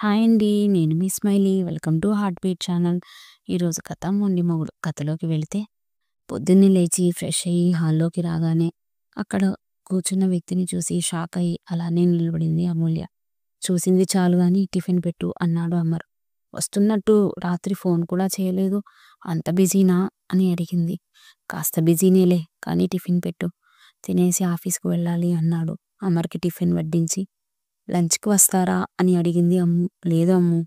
Hi అండి. నేను మీ Smiley. Welcome to heart beat channel. ఈరోజు కథ మొండి మొగుడు. కథలోకి వెళితే పొద్దున్నే లేచి ఫ్రెష్ అయ్యి హాల్లోకి రాగానే అక్కడ కూర్చున్న వ్యక్తిని చూసి షాక్ అయ్యి అలానే నిలబడింది అమూల్య. చూసింది చాలు గాని టిఫిన్ పెట్టు అన్నాడు అమర్. వస్తున్నట్టు రాత్రి ఫోన్ కూడా చేయలేదు. అంత బిజీనా అని అడిగింది. కాస్త బిజీనేలే కానీ టిఫిన్ పెట్టు, తినేసి ఆఫీస్కు వెళ్ళాలి అన్నాడు అమర్కి టిఫిన్ వడ్డించి. లంచ్కి వస్తారా అని అడిగింది అమ్ము. లేదు అమ్ము,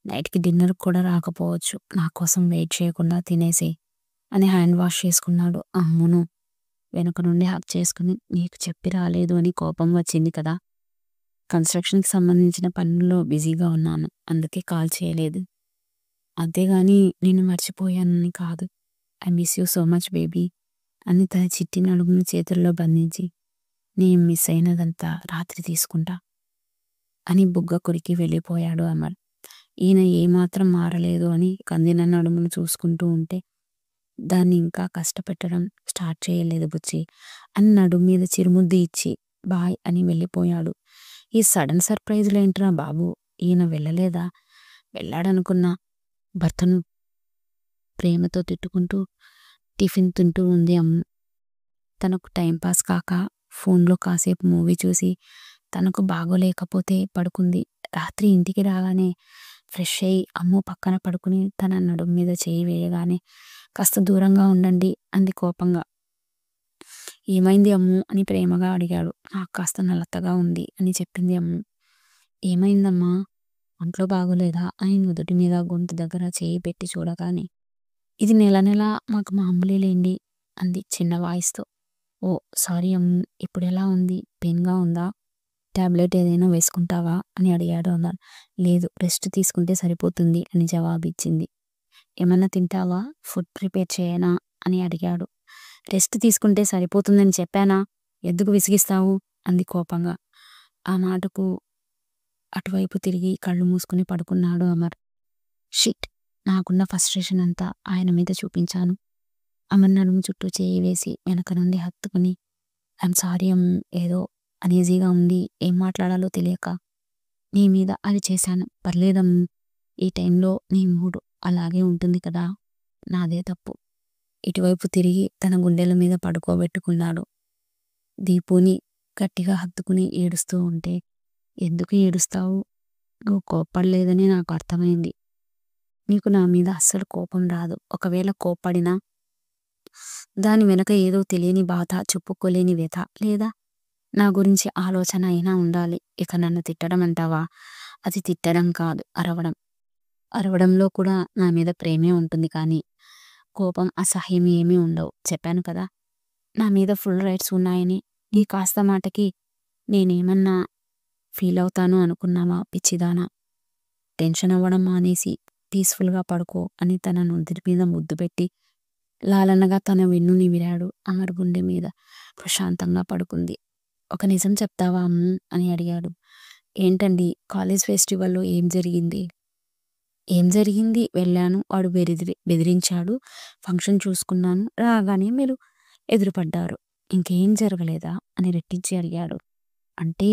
నైట్కి డిన్నర్ కూడా రాకపోవచ్చు, నా కోసం వెయిట్ చేయకుండా తినేసే అని హ్యాండ్ వాష్ చేసుకున్నాడు. అమ్మును వెనుక నుండి హక్ చేసుకుని, నీకు చెప్పి రాలేదు అని కోపం వచ్చింది కదా, కన్స్ట్రక్షన్కి సంబంధించిన పనుల్లో బిజీగా ఉన్నాను, అందుకే కాల్ చేయలేదు, అంతేగాని నేను మర్చిపోయానని కాదు. I miss you so much baby అని తన చిట్టి నడుముని చేతుల్లో బంధించి, నేను మిస్ అయినదంతా రాత్రి తీసుకుంటా అని బుగ్గ కొరికి వెళ్ళిపోయాడు అమర్. ఈయన ఏమాత్రం మారలేదు అని కందిన నడుమును చూసుకుంటూ ఉంటే, దాన్ని ఇంకా కష్టపెట్టడం స్టార్ట్ చేయలేదు బుచ్చి అని నడుము మీద చిరుముద్దు ఇచ్చి బాయ్ అని వెళ్ళిపోయాడు. ఈ సడన్ సర్ప్రైజ్లేంట్రా బాబు, ఈయన వెళ్ళలేదా? వెళ్ళాడనుకున్నా. భర్తను ప్రేమతో తిట్టుకుంటూ టిఫిన్ తింటూ ఉంది అమ్ము. తనకు టైంపాస్ కాక ఫోన్లో కాసేపు మూవీ చూసి తనకు బాగోలేకపోతే పడుకుంది. రాత్రి ఇంటికి రాగానే ఫ్రెష్ అయ్యి అమ్ము పక్కన పడుకుని తన నడుము మీద చేయి వేయగానే, కాస్త దూరంగా ఉండండి అంది కోపంగా. ఏమైంది అమ్ము అని ప్రేమగా అడిగాడు. నాకు కాస్త నలతగా ఉంది అని చెప్పింది అమ్ము. ఏమైందమ్మా, ఒంట్లో బాగోలేదా అని నుదుటి మీద గొంతు దగ్గర చేయి పెట్టి చూడగానే, ఇది నెల నెల మాకు మామూలేలేండి అంది చిన్న వాయిస్తో. ఓ సారీ అమ్ము, ఇప్పుడు ఎలా ఉంది, పెయిన్గా ఉందా, టాబ్లెట్ ఏదైనా వేసుకుంటావా అని అడిగాడు అమర్. లేదు, రెస్ట్ తీసుకుంటే సరిపోతుంది అని జవాబిచ్చింది. ఏమన్నా తింటావా, ఫుడ్ ప్రిపేర్ చేయనా అని అడిగాడు. రెస్ట్ తీసుకుంటే సరిపోతుందని చెప్పానా, ఎందుకు విసిగిస్తావు అంది కోపంగా. ఆ మాటకు అటువైపు తిరిగి కళ్ళు మూసుకుని పడుకున్నాడు అమర్. షిట్, నాకున్న ఫ్రస్ట్రేషన్ అంతా ఆయన మీద చూపించాను. అమర్ నడుము చుట్టూ చేయి వేసి వెనక నుండి హత్తుకుని, ఐఎమ్ సారీ అమ్ము, ఏదో అనీజీగా ఉంది, ఏం మాట్లాడాలో తెలియక నీ మీద అది చేశాను, పర్లేదమ్ము, ఈ టైంలో నీ మూడు అలాగే ఉంటుంది కదా, నాదే తప్పు. ఇటువైపు తిరిగి తన గుండెల మీద పడుకోబెట్టుకున్నాడు. దీపుని గట్టిగా హత్తుకుని ఏడుస్తూ ఉంటే, ఎందుకు ఏడుస్తావు, నువ్వు కోప్పడలేదని నాకు అర్థమైంది, నీకు నా మీద అస్సలు కోపం రాదు, ఒకవేళ కోప్పడినా దాని వెనక ఏదో తెలియని బాధ, చెప్పుకోలేని వ్యథ, లేదా నా గురించి ఆలోచన అయినా ఉండాలి. ఇక నన్ను తిట్టడం అంటావా, అది తిట్టడం కాదు, అరవడం. అరవడంలో కూడా నా మీద ప్రేమే ఉంటుంది కానీ కోపం, అసహ్యం ఏమీ ఉండవు. చెప్పాను కదా, నా మీద ఫుల్ రైట్స్ ఉన్నాయని. ఈ కాస్త మాటకి నేనేమన్నా ఫీల్ అవుతాను అనుకున్నావా పిచ్చిదానా, టెన్షన్ అవ్వడం మానేసి పీస్ఫుల్గా పడుకో అని తన నుదుటి మీద ముద్దు పెట్టి లాలనగా తన వెన్నుని విరాడు. అమర్ గుండె మీద ప్రశాంతంగా పడుకుంది. ఒక నిజం చెప్తావా అమ్ము అని అడిగాడు. ఏంటండి, కాలేజ్ ఫెస్టివల్లో ఏం జరిగింది? ఏం జరిగింది, వెళ్ళాను, వాడు బెదిరించాడు, ఫంక్షన్ చూసుకున్నాను, రాగానే మీరు ఎదురుపడ్డారు, ఇంకేం జరగలేదా అని రెట్టించి అడిగాడు. అంటే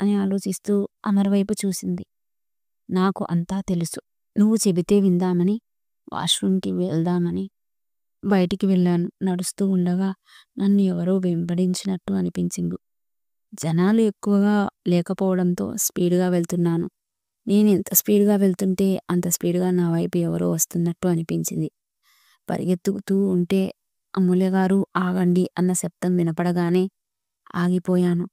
అని ఆలోచిస్తూ అమర్ వైపు చూసింది. నాకు అంతా తెలుసు, నువ్వు చెబితే విందామని వాష్రూమ్కి వెళ్దామని బయటికి వెళ్ళాను, నడుస్తూ ఉండగా నన్ను ఎవరో వెంబడించినట్టు అనిపించింది, జనాలు ఎక్కువగా లేకపోవడంతో స్పీడ్గా వెళ్తున్నాను, నేను ఎంత స్పీడ్గా వెళ్తుంటే అంత స్పీడ్గా నా వైపు ఎవరో వస్తున్నట్టు అనిపించింది, పరిగెత్తుకుతూ ఉంటే అమూల్య గారు ఆగండి అన్న శబ్దం వినపడగానే ఆగిపోయాను.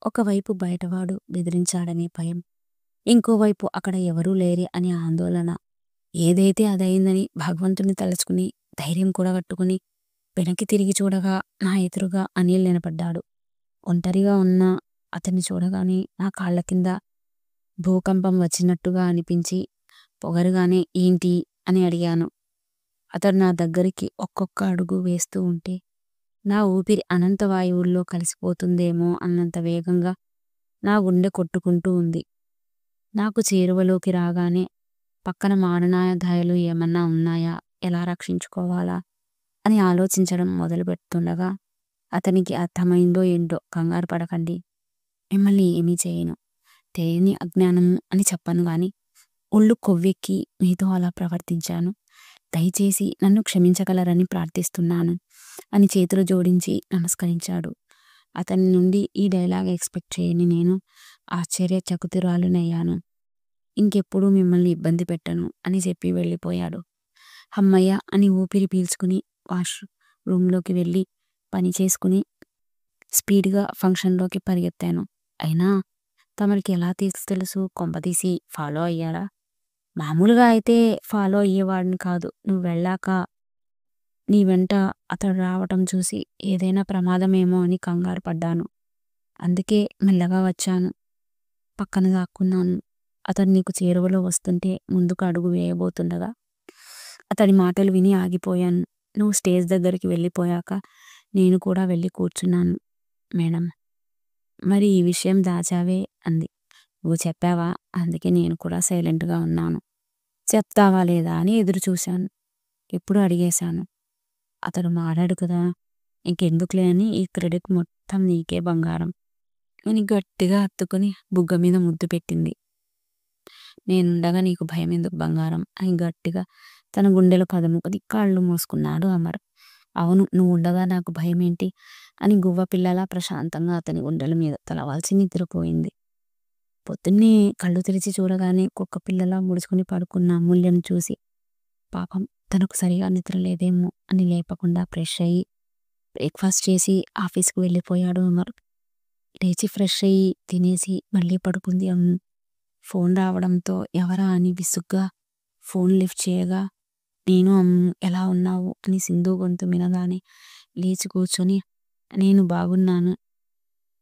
ఒకవైపు బయటవాడు బెదిరించాడనే భయం, ఇంకోవైపు అక్కడ ఎవరూ లేరే అని ఆందోళన. ఏదైతే అదయిందని భగవంతుని తలుచుకుని ధైర్యం కూడగట్టుకుని వెనక్కి తిరిగి చూడగా నా ఎదురుగా అనిల్ నిలబడ్డాడు. ఒంటరిగా ఉన్న అతన్ని చూడగానే నా కాళ్ళ కింద భూకంపం వచ్చినట్టుగా అనిపించి పొగరుగానే ఏంటి అని అడిగాను. అతడు నా దగ్గరికి ఒక్కొక్క అడుగు వేస్తూ ఉంటే నా ఊపిరి అనంత వాయువుల్లో కలిసిపోతుందేమో అన్నంత వేగంగా నా గుండె కొట్టుకుంటూ ఉంది. నాకు చేరువలోకి రాగానే పక్కన మారణాయుధాలు ఏమన్నా ఉన్నాయా, ఎలా రక్షించుకోవాలా అని ఆలోచించడం మొదలుపెడుతుండగా అతనికి అర్థమైందో ఏంటో, కంగారు పడకండి, మిమ్మల్ని ఏమీ చేయను, తెలియని అజ్ఞానం అని చెప్పను గాని ఒళ్ళు కొవ్వెక్కి మీతో అలా ప్రవర్తించాను. దయచేసి నన్ను క్షమించగలరని ప్రార్థిస్తున్నాను అని చేతులు జోడించి నమస్కరించాడు. అతని నుండి ఈ డైలాగ్ ఎక్స్‌పెక్ట్ చేయని నేను ఆశ్చర్యచకితురాలినయ్యాను. ఇంకెప్పుడూ మిమ్మల్ని ఇబ్బంది పెట్టను అని చెప్పి వెళ్ళిపోయాడు. హమ్మయ్య! అని ఊపిరి పీల్చుకుని వాష్ రూమ్‌లోకి వెళ్ళి పని చేసుకుని స్పీడ్‌గా ఫంక్షన్‌లోకి పరిగెత్తాను. అయినా తమరికి ఎలా తెలుసు? కొంపదీసి ఫాలో అయ్యారా? మామూలుగా అయితే ఫాలో అయ్యేవాడిని కాదు. నువ్వు వెళ్ళాక నీ వెంట అతడు రావటం చూసి ఏదైనా ప్రమాదమేమో అని కంగారు పడ్డాను. అందుకే మెల్లగా వచ్చాను. పక్కన దాక్కున్నాను. అతడు నీకు చేరువలో వస్తుంటే ముందుకు అడుగు వేయబోతుండగా అతడి మాటలు విని ఆగిపోయాను. నువ్వు స్టేజ్ దగ్గరికి వెళ్ళిపోయాక నేను కూడా వెళ్ళి కూర్చున్నాను. మేడం, మరి ఈ విషయం దాచావే అంది. నువ్వు చెప్పావా? అందుకే నేను కూడా సైలెంట్‌గా ఉన్నాను. చెప్తావా లేదా అని ఎదురు చూశాను. ఎప్పుడు అడిగేశాను. అతడు మారాడు కదా! ఇంకెందుకులే అని ఈ క్రెడిట్ మొత్తం నీకే బంగారం అని గట్టిగా హత్తుకుని బుగ్గ మీద ముద్దు పెట్టింది. నేనుండగా నీకు భయం ఎందుకు బంగారం అని గట్టిగా తన గుండెలు కదుముకుని కాళ్ళు మూసుకున్నాడు అమర్. అవును, నువ్వు ఉండగా నాకు భయం ఏంటి అని గువ్వ పిల్లలా ప్రశాంతంగా అతని గుండెల మీద తలవాల్చి నిద్రపోయింది. పొద్దున్నే కళ్ళు తెరిచి చూడగానే కుక్క పిల్లలా ముడుచుకుని పడుకున్న అమూల్యను చూసి పాపం తనకు సరిగా నిద్ర లేదేమో అని లేపకుండా ఫ్రెష్ అయ్యి బ్రేక్ఫాస్ట్ చేసి ఆఫీస్కి వెళ్ళిపోయాడు అమర్. లేచి ఫ్రెష్ అయ్యి తినేసి మళ్ళీ పడుకుంది అమ్ము. ఫోన్ రావడంతో ఎవరా అని విసుగ్గా ఫోన్ లిఫ్ట్ చేయగా నేను అమ్ము ఎలా ఉన్నావు అని సింధు గొంతు వినగానే లేచి కూర్చొని నేను బాగున్నాను,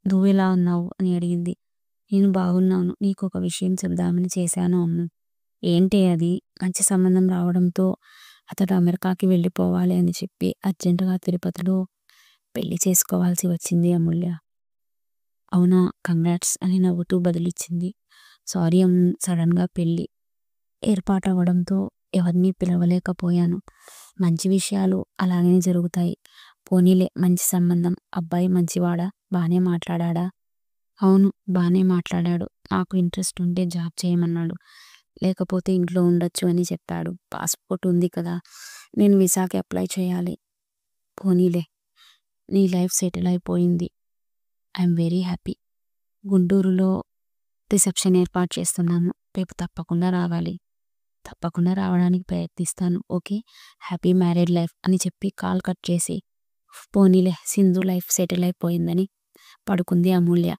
నువ్వెలా ఉన్నావు అని అడిగింది. నేను బాగున్నాను, నీకు ఒక విషయం చెప్దామని చేశాను అమ్ము. ఏంటి అది? మంచి సంబంధం రావడంతో అతడు అమెరికాకి వెళ్ళిపోవాలి అని చెప్పి అర్జెంటుగా తిరుపతిలో పెళ్లి చేసుకోవాల్సి వచ్చింది అమూల్య. అవునా, కంగ్రాట్స్ అని నవ్వుతూ బదులిచ్చింది. సారీ అమ్ము, సడన్గా పెళ్ళి ఏర్పాటవ్వడంతో ఎవరినీ పిలవలేకపోయాను. మంచి విషయాలు అలాగే జరుగుతాయి. పోనీలే, మంచి సంబంధం. అబ్బాయి మంచివాడా? బానే మాట్లాడా? అవును, బానే మాట్లాడాడు. నాకు ఇంట్రెస్ట్ ఉంటే జాబ్ చేయమన్నాడు. లేకపోతే ఇంట్లో ఉండొచ్చు అని చెప్పాడు. పాస్పోర్ట్ ఉంది కదా, నేను వీసాకి అప్లై చేయాలి. పోనీలే, నీ లైఫ్ సెటిల్ అయిపోయింది. I'm very happy. గుంటూరులో రిసెప్షన్ ఏర్పాటు చేస్తున్నాను. రేపు తప్పకుండా రావాలి. తప్పకుండా రావడానికి ప్రయత్నిస్తాను. ఓకే, హ్యాపీ మ్యారీడ్ లైఫ్ అని చెప్పి కాల్ కట్ చేసి పోనీలే సింధు లైఫ్ సెటిల్ అయిపోయిందని పడుకుంది అమూల్య.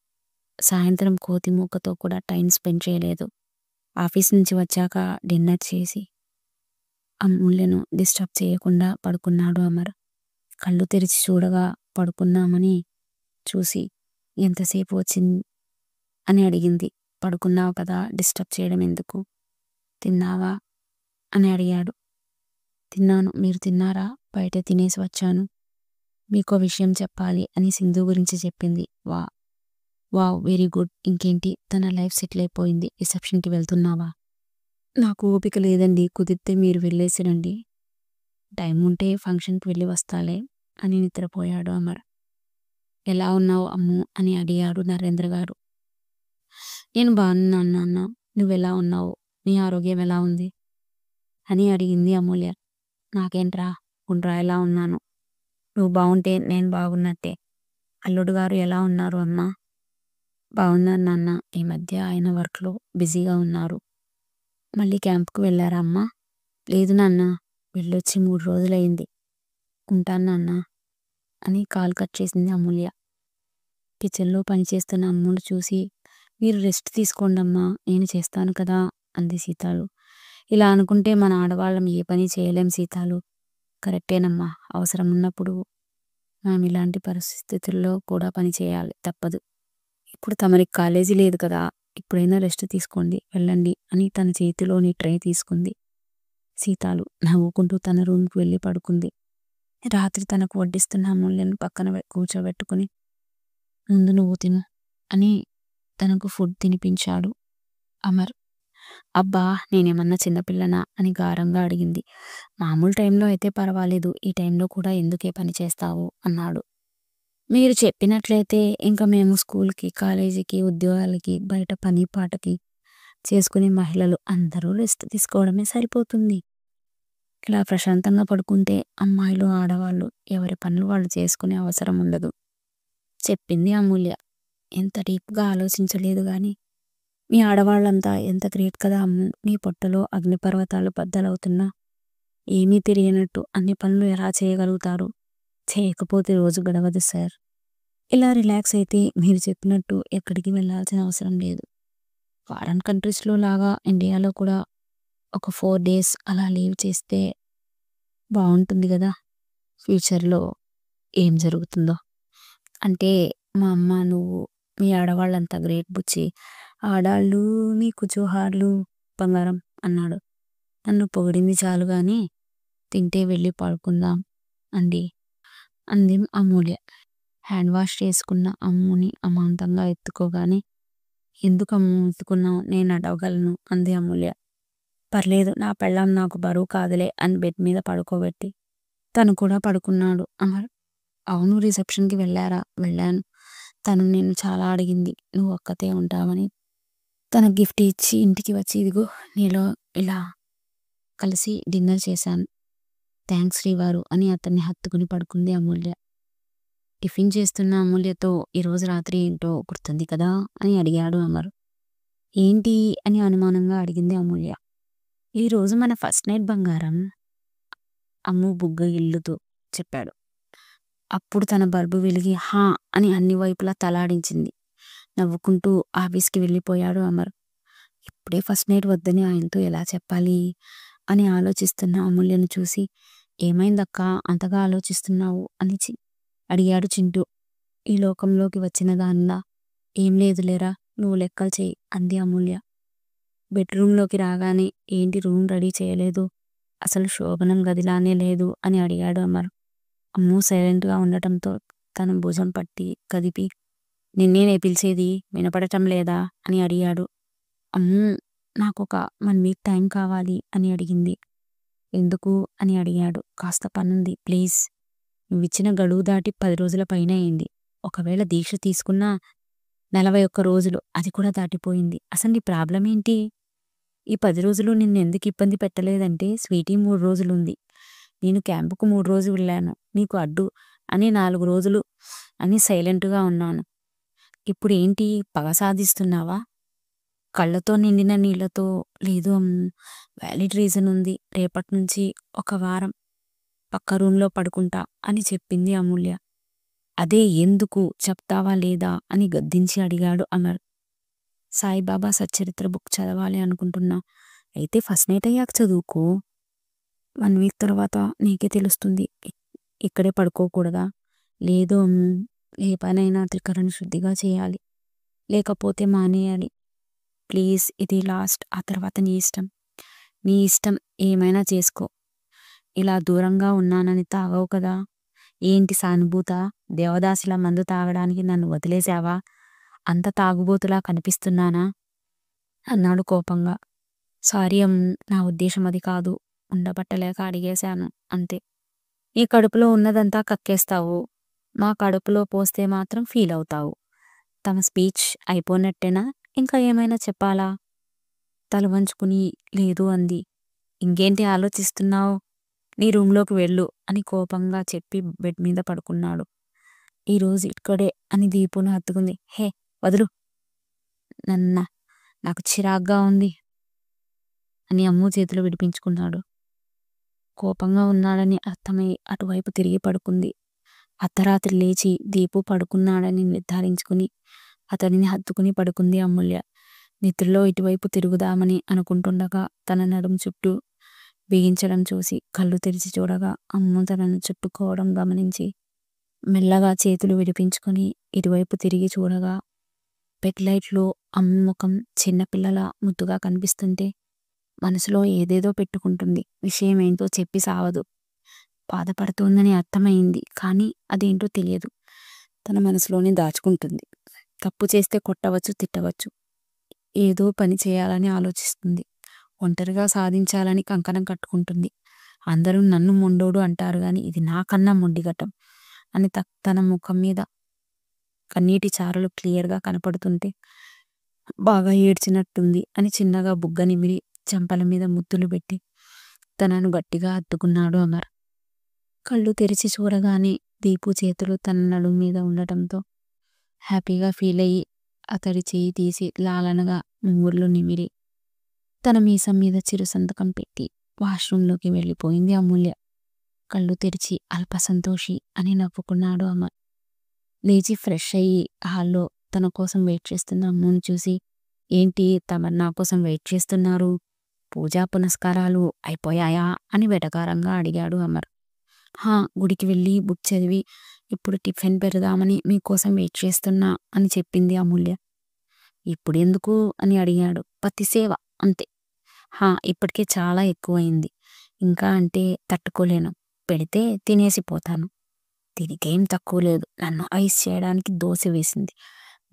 సాయంత్రం కోతిమూకతో కూడా టైం స్పెండ్ చేయలేదు. ఆఫీస్ నుంచి వచ్చాక డిన్నర్ చేసి అమూల్యను డిస్టర్బ్ చేయకుండా పడుకున్నాడు అమర్. కళ్ళు తెరిచి చూడగా పడుకున్నామని చూసి ఎంతసేపు వచ్చింది అని అడిగింది. పడుకున్నావు కదా, డిస్టర్బ్ చేయడం ఎందుకు? తిన్నావా అని అడిగాడు. తిన్నాను, మీరు తిన్నారా? బయట తినేసి వచ్చాను. మీకో విషయం చెప్పాలి అని సింధు గురించి చెప్పింది. Wow, very good. ఇంకేంటి? తన లైఫ్ సెటిల్ అయిపోయింది. రిసెప్షన్కి వెళ్తున్నావా? నాకు ఓపిక లేదండి, కుదిరితే మీరు వెళ్ళేసిరండి. టైం ఉంటే ఫంక్షన్కి వెళ్ళి వస్తాలే అని నిద్రపోయాడు అమర్. ఎలా ఉన్నావు అమ్ము అని అడిగాడు నరేంద్ర గారు. నేను బాగున్నాను నాన్న, నువ్వెలా ఉన్నావు? నీ ఆరోగ్యం ఎలా ఉంది అని అడిగింది అమూల్య. నాకేంట్రా, గుండ్రా ఎలా ఉన్నాను. నువ్వు బాగుంటే నేను బాగున్నట్టే. అల్లుడు గారు ఎలా ఉన్నారు అమ్మా? బాగున్నారు నాన్న. ఈ మధ్య ఆయన వర్క్లో బిజీగా ఉన్నారు. మళ్ళీ క్యాంప్కి వెళ్ళారా అమ్మా? లేదు నాన్న, వెళ్ళొచ్చి 3 రోజులైంది. ఉంటాను నాన్న అని కాల్ కట్ చేసింది అమూల్య. కిచెన్లో పనిచేస్తున్న అమ్మును చూసి మీరు రెస్ట్ తీసుకోండమ్మా, నేను చేస్తాను కదా అంది సీతాలు. ఇలా అనుకుంటే మన ఆడవాళ్ళం ఏ పని చేయలేం సీతాలు. కరెక్టేనమ్మా, అవసరం ఉన్నప్పుడు మనం ఇలాంటి పరిస్థితుల్లో కూడా పని చేయాలి, తప్పదు. ఇప్పుడు తమరికి కాలేజీ లేదు కదా, ఇప్పుడైనా రెస్ట్ తీసుకోండి, వెళ్ళండి అని తన చేతిలోని ట్రే తీసుకుంది. సీతాలు నవ్వుకుంటూ తన రూమ్కి వెళ్ళి పడుకుంది. రాత్రి తనకు వడ్డిస్తున్న అమూల్యను పక్కన కూర్చోబెట్టుకుని ముందు నువ్వు తిను అని తనకు ఫుడ్ తినిపించాడు అమర్. అబ్బా, నేనేమన్నా చిన్నపిల్లనా అని గారంగా అడిగింది. మామూలు టైంలో అయితే పర్వాలేదు, ఈ టైంలో కూడా ఎందుకే పని చేస్తావు అన్నాడు. మీరు చెప్పినట్లయితే ఇంకా మేము స్కూల్కి, కాలేజీకి, ఉద్యోగాలకి, బయట పని పాటకి చేసుకునే మహిళలు అందరూ రెస్ట్ తీసుకోవడమే సరిపోతుంది. ఇలా ప్రశాంతంగా పడుకుంటే అమ్మాయిలు, ఆడవాళ్ళు ఎవరి పనులు వాళ్ళు చేసుకునే అవసరం ఉండదు. చెప్పింది అమూల్య. ఎంత డీప్‌గా ఆలోచించలేదు గానీ, మీ ఆడవాళ్ళంతా ఎంత గ్రేట్ కదా అమ్ము! మీ పొట్టలో అగ్నిపర్వతాలు బద్దలవుతున్నా, ఏమీ తెలియనట్టు అన్ని పనులు ఎలా చేయగలుగుతారు? చేయకపోతే రోజు గడవదు సార్. ఇలా రిలాక్స్ అయితే మీరు చెప్పినట్టు ఎక్కడికి వెళ్ళాల్సిన అవసరం లేదు. ఫారెన్ కంట్రీస్‌లో లాగా ఇండియాలో కూడా ఒక 4 డేస్ అలా లీవ్ చేస్తే బావుంటుంది గదా! ఫ్యూచర్‌లో ఏం జరుగుతుందో. అంటే మా అమ్మ "నువ్వు మీ ఆడవాళ్ళంతా గ్రేట్ బుచ్చి. ఆడాళ్ళు నీకు జోహార్లు బంగారం" అన్నాడు. నన్ను పొగిడింది చాలు గానీ తింటే వెళ్ళి పడుకుందాం అండి అంది అమూల్య. హ్యాండ్ వాష్ చేసుకున్న అమ్ముని అమాంతంగా ఎత్తుకోగానే ఎందుకమ్ము ఎత్తుకున్నావు? నేను అడగగలను అంది అమూల్య. పర్లేదు నా పెళ్ళాం నాకు బరువు కాదులే అని బెడ్ మీద పడుకోబెట్టి తను కూడా పడుకున్నాడు. అమర్ అవును రిసెప్షన్‌కి వెళ్ళారా? వెళ్ళాను. తను నిన్ను చాలా అడిగింది. నువ్వు ఒక్కతే ఉంటావని. తనకు గిఫ్ట్ ఇచ్చి ఇంటికి వచ్చి ఇదిగో నీలో ఇలా కలిసి డిన్నర్ చేశాను. థాంక్స్ శ్రీవారు అని అతన్ని హత్తుకుని పడుకుంది అమూల్య. టిఫిన్ చేస్తున్న అమూల్యతో ఈరోజు రాత్రి ఏంటో గుర్తుంది కదా అని అడిగాడు అమర్. ఏంటి అని అనుమానంగా అడిగింది అమూల్య. ఈరోజు మన ఫస్ట్ నైట్ బంగారం అమ్ము బుగ్గ గిల్లుతూ చెప్పాడు. అప్పుడు తన బల్బు వెలిగి హా అని అన్ని వైపులా తలాడించింది. నవ్వుకుంటూ ఆఫీస్‌కి వెళ్ళిపోయాడు అమర్. ఇప్పుడే ఫస్ట్ నైట్ వద్దని ఆయనతో ఎలా చెప్పాలి అని ఆలోచిస్తున్న అమూల్యను చూసి ఏమైందక్కా అంతగా ఆలోచిస్తున్నావు అని అడిగాడు చింటూ. ఈ లోకంలోకి వచ్చిన దానిలా ఏం లేదులేరా నువ్వు లెక్కలు చెయ్యి అంది అమూల్య. బెడ్రూమ్లోకి రాగానే ఏంటి రూమ్ రెడీ చేయలేదు, అసలు శోభనం గదిలానే లేదు అని అడిగాడు అమర్. అమ్ము సైలెంట్గా ఉండటంతో తన భుజం పట్టి కదిపి నిన్నేనే పిలిచేది వినపడటం లేదా అని అడిగాడు. అమ్ము నాకొక 1 వీక్ టైం కావాలి అని అడిగింది. ఎందుకు అని అడిగాడు. కాస్త పనుంది ప్లీజ్. నువ్విచ్చిన గడువు దాటి 10 రోజుల పైన అయింది. ఒకవేళ దీక్ష తీసుకున్నా 41 రోజులు అది కూడా దాటిపోయింది. అసలు నీ ప్రాబ్లం ఏంటి? ఈ 10 రోజులు నిన్నెందుకు ఇబ్బంది పెట్టలేదంటే స్వీటీ 3 రోజులుంది. నేను క్యాంపుకు 3 రోజులు వెళ్ళాను. నీకు అడ్డు అని 4 రోజులు అని సైలెంట్‌గా ఉన్నాను. ఇప్పుడు ఏంటి పగ సాధిస్తున్నావా? కళ్ళతో నిండిన నీళ్లతో లేదు అమ్ము. వ్యాలిడ్ రీజన్ ఉంది. రేపటి నుంచి ఒక వారం పక్క రూమ్‌లో పడుకుంటా అని చెప్పింది అమూల్య. అదే ఎందుకు చెప్తావా లేదా అని గద్దించి అడిగాడు అమర్. సాయిబాబా సచ్చరిత్ర బుక్ చదవాలి అనుకుంటున్నా. అయితే ఫస్ట్ నైట్ అయ్యాక చదువుకో. 1 వీక్ తర్వాత నీకే తెలుస్తుంది. ఇక్కడే పడుకోకూడదా? లేదు అమ్ము. ఏ పనైనా త్రికరణ శుద్ధిగా చేయాలి. లేకపోతే మానేయాలి. ప్లీజ్ ఇది లాస్ట్. ఆ తర్వాత నీ ఇష్టం. నీ ఇష్టం ఏమైనా చేసుకో. ఇలా దూరంగా ఉన్నానని తాగవు కదా? ఏంటి సానుభూతా? దేవదాసిలా మందు తాగడానికి నన్ను వదిలేశావా? అంత తాగుబోతులా కనిపిస్తున్నానా? అన్నాడు కోపంగా. సారీ అమ్ము. నా ఉద్దేశం అది కాదు. ఉండబట్టలేక అడిగేశాను అంతే. నీ కడుపులో ఉన్నదంతా కక్కేస్తావు. మా కడుపులో పోస్తే మాత్రం ఫీల్ అవుతావు. తమ స్పీచ్ అయిపోయినట్టేనా? ఇంకా ఏమైనా చెప్పాలా? తల వంచుకుని లేదు అంది. ఇంకేంటి ఆలోచిస్తున్నావు? నీ రూమ్లోకి వెళ్ళు అని కోపంగా చెప్పి బెడ్ మీద పడుకున్నాడు. ఈరోజు ఇక్కడే అని దీపును హత్తుకుంది. హే వదులు నన్న నాకు చిరాగ్గా ఉంది అని అమ్ము చేతులు విడిపించుకున్నాడు. కోపంగా ఉన్నాడని అర్థమై అటువైపు తిరిగి పడుకుంది. అర్ధరాత్రి లేచి దీపు పడుకున్నాడని నిర్ధారించుకుని అతనిని హత్తుకుని పడుకుంది అమూల్య. నిద్రలో ఇటువైపు తిరుగుదామని అనుకుంటుండగా తన నడుం చుట్టూ బిగించడం చూసి కళ్ళు తెరిచి చూడగా అమ్ము తనను చుట్టుకోవడం గమనించి మెల్లగా చేతులు విడిపించుకొని ఇటువైపు తిరిగి చూడగా బెడ్ లైట్లో అమ్ము ముఖం చిన్నపిల్లల ముద్దుగా కనిపిస్తుంటే మనసులో ఏదేదో పెట్టుకుంటుంది. విషయం ఏంటో చెప్పి సావదు. బాధపడుతోందని అర్థమైంది. కానీ అదేంటో తెలియదు. తన మనసులోనే దాచుకుంటుంది. తప్పు చేస్తే కొట్టవచ్చు, తిట్టవచ్చు. ఏదో పని చేయాలని ఆలోచిస్తుంది. ఒంటరిగా సాధించాలని కంకణం కట్టుకుంటుంది. అందరూ నన్ను మొండోడు అంటారు గాని ఇది నాకన్నా మొండిగటం అని తన ముఖం మీద కన్నీటి చారలు క్లియర్గా కనపడుతుంటే బాగా ఏడ్చినట్టుంది అని చిన్నగా బుగ్గ నిమిరి చెంపల మీద ముద్దులు పెట్టి తనను గట్టిగా హత్తుకున్నాడు అమర్. కళ్ళు తెరిచి చూడగానే దీపు చేతులు తన నడుం మీద ఉండటంతో హ్యాపీగా ఫీలయ్యి అతడి చెయ్యి తీసి లాలనగా ముంగుర్లు నిమిరి తన మీసం మీద చిరు సంతకం పెట్టి వాష్రూంలోకి వెళ్ళిపోయింది అమూల్య. కళ్ళు తెరిచి అల్ప సంతోషి అని నవ్వుకున్నాడు అమర్. లేచి ఫ్రెష్ అయ్యి హాల్లో తన కోసం వెయిట్ చేస్తున్న అమ్ముని చూసి, ఏంటి తమరు నా కోసం వెయిట్ చేస్తున్నారు? పూజా పునస్కారాలు అయిపోయాయా అని వెటకారంగా అడిగాడు అమర్. హా, గుడికి వెళ్ళి బుక్ చదివి ఇప్పుడు టిఫిన్ పెడదామని మీకోసం వెయిట్ చేస్తున్నా అని చెప్పింది అమూల్య. ఇప్పుడెందుకు అని అడిగాడు. పత్తి సేవ అంతే. హా, ఇప్పటికే చాలా ఎక్కువైంది. ఇంకా అంటే తట్టుకోలేను. పెడితే తినేసిపోతాను. దీనికేం తక్కువ లేదు. నన్ను ఐస్ చేయడానికి దోశ వేసింది.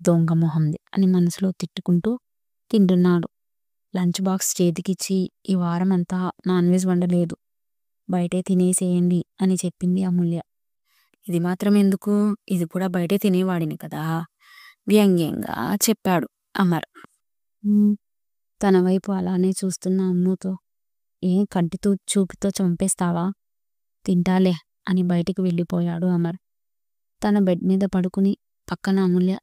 దొంగ మొహంది అని మనసులో తిట్టుకుంటూ తింటున్నాడు. లంచ్ బాక్స్ చేతికిచ్చి ఈ వారం అంతా నాన్ వెజ్ వండలేదు, బయటే తినేసేయండి అని చెప్పింది అమూల్య. ఇది మాత్రం ఎందుకు, ఇది కూడా బయటే తినేవాడిని కదా వ్యంగ్యంగా చెప్పాడు అమర్. తన వైపు అలానే చూస్తున్న అమ్ముతో, ఏం కంటితో చూపుతో చంపేస్తావా? తింటాలే అని బయటికి వెళ్ళిపోయాడు అమర్. తన బెడ్ మీద పడుకుని పక్కన అమూల్య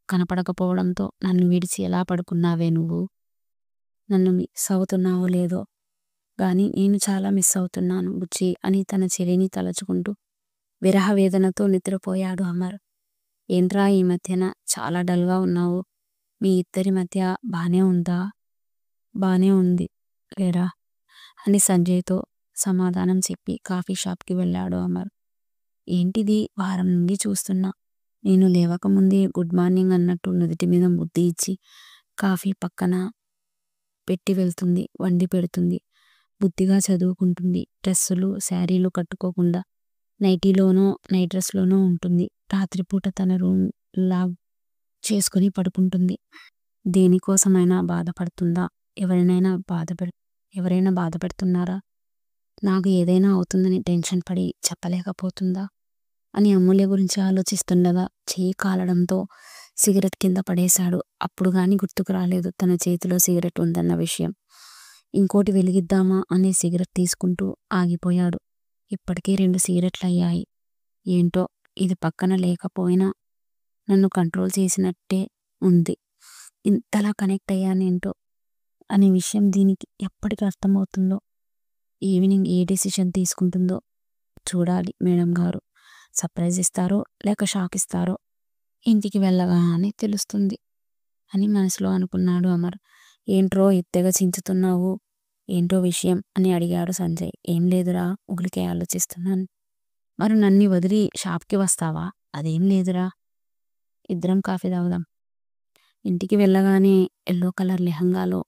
కనపడకపోవడంతో, నన్ను విడిచి ఎలా పడుకున్నావే నువ్వు? నన్ను మిస్ అవుతున్నావో లేదో గాని నేను చాలా మిస్ అవుతున్నాను బుచ్చి అని తన చెలిని తలచుకుంటూ విరహ వేదనతో నిద్రపోయాడు అమర్. ఏంట్రా ఈ మధ్యన చాలా డల్గా ఉన్నావు? మీ ఇద్దరి మధ్య బానే ఉందా? బానే ఉంది లేరా అని సంజయ్తో సమాధానం చెప్పి కాఫీ షాప్కి వెళ్ళాడు అమర్. ఏంటిది, వారం నుండి చూస్తున్నా. నేను లేవకముందే గుడ్ మార్నింగ్ అన్నట్టు నుదుటి మీద ముద్దు ఇచ్చి కాఫీ పక్కన పెట్టి వెళ్తుంది, వండి పెడుతుంది, బుద్ధిగా చదువుకుంటుంది. డ్రెస్సులు శారీలు కట్టుకోకుండా నైటీలోనో నైట్ డ్రెస్లోనో ఉంటుంది. రాత్రిపూట తన రూమ్ లాక్ చేసుకుని పడుకుంటుంది. దేనికోసమైనా బాధపడుతుందా? ఎవరైనా బాధ పెడుతున్నారా? నాకు ఏదైనా అవుతుందని టెన్షన్ పడి చెప్పలేకపోతుందా అని అమూల్య గురించి ఆలోచిస్తుండగా చేయి కాలడంతో సిగరెట్ కింద పడేశాడు. అప్పుడు గాని గుర్తుకు రాలేదు తన చేతిలో సిగరెట్ ఉందన్న విషయం. ఇంకోటి వెలిగిద్దామా అని సిగరెట్ తీసుకుంటూ ఆగిపోయాడు. ఇప్పటికే 2 సిగరెట్లు అయ్యాయి. ఏంటో ఇది పక్కన లేకపోయినా నన్ను కంట్రోల్ చేసినట్టే ఉంది. ఇంతలా కనెక్ట్ అయ్యానేంటో అనే విషయం దీనికి ఎప్పటికి అర్థమవుతుందో, ఈవినింగ్ ఏ డెసిషన్ తీసుకుంటుందో చూడాలి. మేడం గారు సర్ప్రైజ్ ఇస్తారో లేక షాక్ ఇస్తారో ఇంటికి వెళ్ళగానే తెలుస్తుంది అని మనసులో అనుకున్నాడు అమర్. ఏంట్రో ఎత్తగా చించుతున్నావు, ఏంటో విషయం అని అడిగాడు సంజయ్. ఏం లేదురా, ఉగిలికే ఆలోచిస్తున్నాను. మరి నన్ను వదిలి షాప్కి వస్తావా? అదేం లేదురా, ఇద్దరం కాఫీ తాగుదాం. ఇంటికి వెళ్ళగానే ఎల్లో కలర్ లెహంగాలో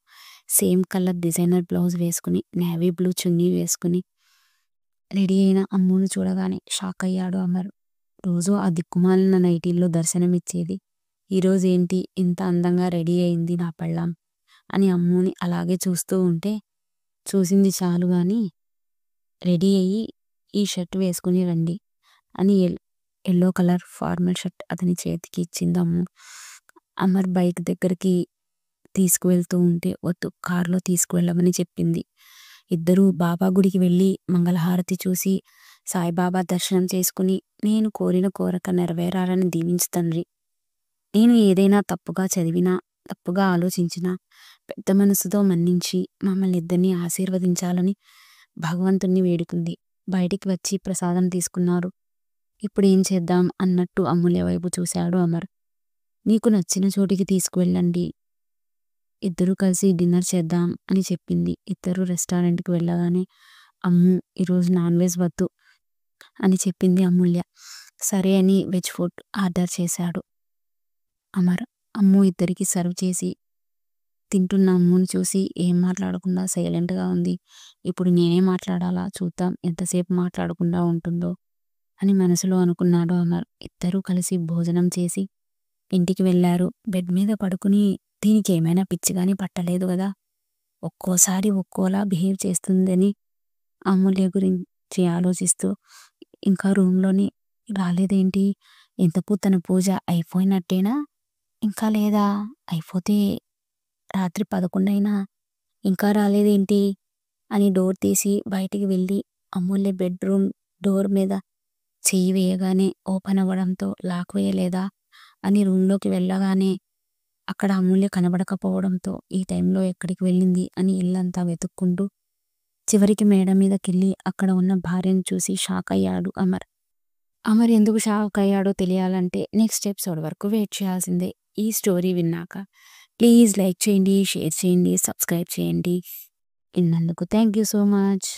సేమ్ కలర్ డిజైనర్ బ్లౌజ్ వేసుకుని నేవీ బ్లూ చున్నీ వేసుకుని రెడీ అయిన అమ్మును చూడగానే షాక్ అయ్యాడు అమర్. రోజు ఆ దిక్కుమాలిన నైటీల్లో దర్శనమిచ్చేది ఈరోజు ఏంటి ఇంత అందంగా రెడీ అయింది నా పెళ్ళాం అని అమ్ముని అలాగే చూస్తూ ఉంటే, చూసింది చాలు గాని రెడీ అయ్యి ఈ షర్ట్ వేసుకుని రండి అని ఎల్లో కలర్ ఫార్మల్ షర్ట్ అతని చేతికి ఇచ్చింది అమ్ము. అమర్ బైక్ దగ్గరికి తీసుకువెళ్తూ ఉంటే వద్దు, కారులో తీసుకువెళ్ళమని చెప్పింది. ఇద్దరూ బాబా గుడికి వెళ్ళి మంగళహారతి చూసి సాయిబాబా దర్శనం చేసుకుని, నేను కోరిన కోరిక నెరవేరాలని దీవించు తండ్రి. నేను ఏదైనా తప్పుగా చదివినా, తప్పుగా ఆలోచించినా పెద్ద మనసుతో మన్నించి మమ్మల్ని ఇద్దరిని ఆశీర్వదించాలని భగవంతుణ్ణి వేడుకుంది. బయటికి వచ్చి ప్రసాదం తీసుకున్నారు. ఇప్పుడు ఏం చేద్దాం అన్నట్టు అమూల్య వైపు చూశాడు అమర్. నీకు నచ్చిన చోటికి తీసుకువెళ్ళండి, ఇద్దరూ కలిసి డిన్నర్ చేద్దాం అని చెప్పింది. ఇద్దరు రెస్టారెంట్కి వెళ్ళగానే అమ్ము ఈరోజు నాన్ వెజ్ వద్దు అని చెప్పింది అమూల్య. సరే అని వెజ్ ఫుడ్ ఆర్డర్ చేశాడు అమర్. అమ్ము ఇద్దరికి సర్వ్ చేసి తింటున్న అమ్ముని చూసి ఏం మాట్లాడకుండా సైలెంట్గా ఉంది. ఇప్పుడు నేనే మాట్లాడాలా, చూద్దాం ఎంతసేపు మాట్లాడకుండా ఉంటుందో అని మనసులో అనుకున్నాడు అమర్. ఇద్దరూ కలిసి భోజనం చేసి ఇంటికి వెళ్ళారు. బెడ్ మీద పడుకుని దీనికి ఏమైనా పిచ్చిగాని పట్టలేదు కదా, ఒక్కోసారి ఒక్కోలా బిహేవ్ చేస్తుందని అమూల్య గురించి ఆలోచిస్తూ ఇంకా రూమ్లోని రాలేదేంటి, ఎంతకు తన పూజ అయిపోయినట్టేనా ఇంకా లేదా, అయిపోతే రాత్రి 11 అయినా ఇంకా రాలేదేంటి అని డోర్ తీసి బయటికి వెళ్ళి అమూల్య బెడ్రూమ్ డోర్ మీద చెయ్యి వేయగానే ఓపెన్ అవ్వడంతో లాక్ వేయలేదా అని రూమ్లోకి వెళ్ళగానే అక్కడ అమూల్య కనబడకపోవడంతో ఈ టైంలో ఎక్కడికి వెళ్ళింది అని ఇల్లంతా వెతుక్కుంటూ చివరికి మేడ మీదకెళ్ళి అక్కడ ఉన్న భార్యను చూసి షాక్ అయ్యాడు అమర్. అమర్ ఎందుకు షాక్ అయ్యాడో తెలియాలంటే నెక్స్ట్ ఎపిసోడ్ వరకు వెయిట్ చేయాల్సిందే. ఈ స్టోరీ విన్నాక ప్లీజ్ లైక్ చేయండి, షేర్ చేయండి, సబ్స్క్రైబ్ చేయండి. ఇన్నందుకు థ్యాంక్ యూ సో మచ్.